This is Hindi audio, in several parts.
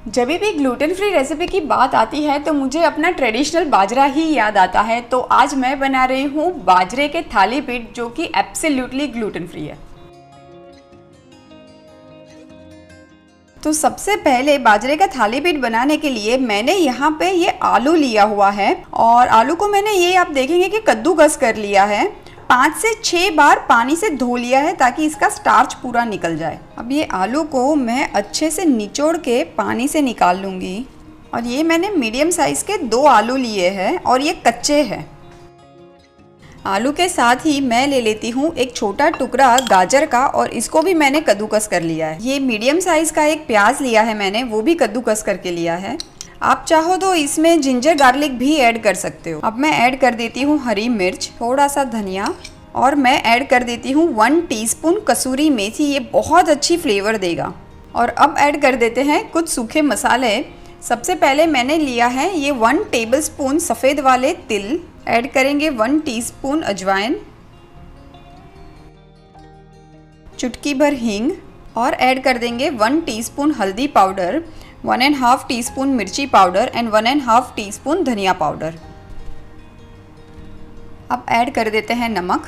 जब भी ग्लूटेन फ्री रेसिपी की बात आती है तो मुझे अपना ट्रेडिशनल बाजरा ही याद आता है। तो आज मैं बना रही हूँ बाजरे के थाली पीठ जो कि एब्सोल्युटली ग्लूटेन फ्री है। तो सबसे पहले बाजरे का थाली पीठ बनाने के लिए मैंने यहाँ पे ये आलू लिया हुआ है और आलू को मैंने ये आप देखेंगे कि कद्दूकस कर लिया है। 5 से 6 बार पानी से धो लिया है ताकि इसका स्टार्च पूरा निकल जाए। अब ये आलू को मैं अच्छे से निचोड़ के पानी से निकाल लूँगी। और ये मैंने मीडियम साइज़ के 2 आलू लिए हैं और ये कच्चे हैं। आलू के साथ ही मैं ले लेती हूँ एक छोटा टुकड़ा गाजर का और इसको भी मैंने कद्दूकस कर लिया है। ये मीडियम साइज़ का एक प्याज लिया है मैंने, वो भी कद्दूकस करके लिया है। आप चाहो तो इसमें जिंजर गार्लिक भी ऐड कर सकते हो। अब मैं ऐड कर देती हूँ हरी मिर्च, थोड़ा सा धनिया और मैं ऐड कर देती हूँ 1 टीस्पून कसूरी मेथी। ये बहुत अच्छी फ्लेवर देगा। और अब ऐड कर देते हैं कुछ सूखे मसाले। सबसे पहले मैंने लिया है ये 1 टेबलस्पून सफ़ेद वाले तिल, ऐड करेंगे 1 टीस्पून अजवाइन, चुटकी भर हींग और ऐड कर देंगे 1 टीस्पून हल्दी पाउडर, 1.5 टीस्पून मिर्ची पाउडर एंड 1.5 टीस्पून धनिया पाउडर। अब ऐड कर देते हैं नमक।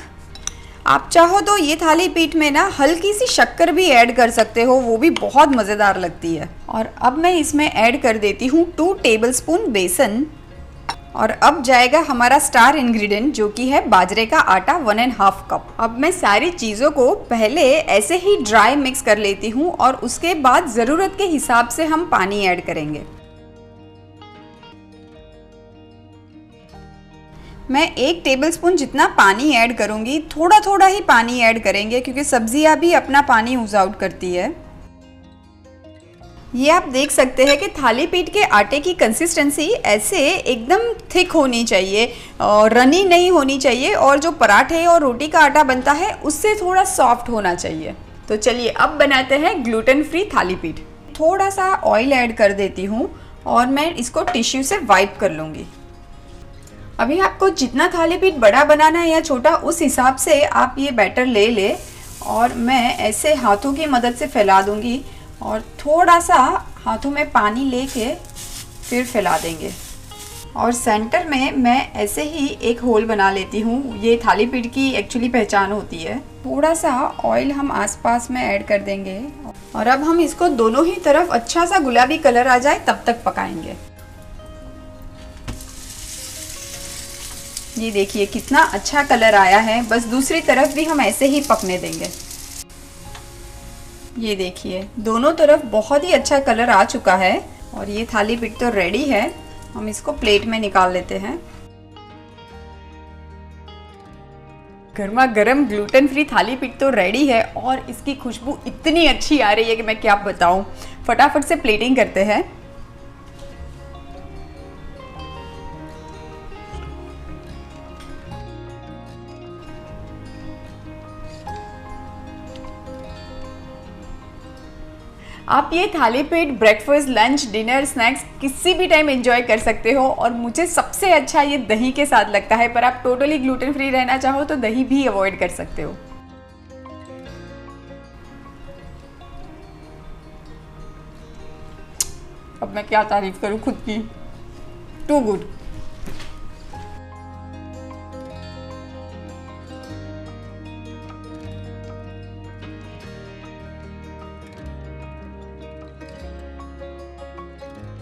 आप चाहो तो ये थाली पीठ में ना हल्की सी शक्कर भी ऐड कर सकते हो, वो भी बहुत मज़ेदार लगती है। और अब मैं इसमें ऐड कर देती हूँ 2 टेबलस्पून बेसन। और अब जाएगा हमारा स्टार इंग्रेडिएंट जो कि है बाजरे का आटा 1.5 कप। अब मैं सारी चीज़ों को पहले ऐसे ही ड्राई मिक्स कर लेती हूँ और उसके बाद ज़रूरत के हिसाब से हम पानी ऐड करेंगे। मैं 1 टेबलस्पून जितना पानी ऐड करूँगी, थोड़ा थोड़ा ही पानी ऐड करेंगे क्योंकि सब्जियाँ भी अपना पानी यूज आउट करती है। ये आप देख सकते हैं कि थाली पीठ के आटे की कंसिस्टेंसी ऐसे एकदम थिक होनी चाहिए और रनी नहीं होनी चाहिए, और जो पराठे और रोटी का आटा बनता है उससे थोड़ा सॉफ्ट होना चाहिए। तो चलिए अब बनाते हैं ग्लूटेन फ्री थाली पीठ। थोड़ा सा ऑयल ऐड कर देती हूँ और मैं इसको टिश्यू से वाइप कर लूँगी। अभी आपको जितना थाली पीठ बड़ा बनाना है या छोटा, उस हिसाब से आप ये बैटर ले ले। और मैं ऐसे हाथों की मदद से फैला दूँगी और थोड़ा सा हाथों में पानी लेके फिर फैला देंगे। और सेंटर में मैं ऐसे ही एक होल बना लेती हूँ। ये थाली पीठ की एक्चुअली पहचान होती है। थोड़ा सा ऑयल हम आसपास में ऐड कर देंगे और अब हम इसको दोनों ही तरफ अच्छा सा गुलाबी कलर आ जाए तब तक पकाएंगे। ये देखिए कितना अच्छा कलर आया है। बस दूसरी तरफ भी हम ऐसे ही पकने देंगे। ये देखिए दोनों तरफ बहुत ही अच्छा कलर आ चुका है और ये थाली पीठ तो रेडी है। हम इसको प्लेट में निकाल लेते हैं। गर्मा गर्म ग्लूटेन फ्री थाली पीठ तो रेडी है और इसकी खुशबू इतनी अच्छी आ रही है कि मैं क्या बताऊं। फटाफट से प्लेटिंग करते हैं। आप ये थाली पीठ ब्रेकफास्ट, लंच, डिनर, स्नैक्स किसी भी टाइम एंजॉय कर सकते हो। और मुझे सबसे अच्छा ये दही के साथ लगता है, पर आप टोटली ग्लूटेन फ्री रहना चाहो तो दही भी अवॉइड कर सकते हो। अब मैं क्या तारीफ करूँ खुद की, टू गुड।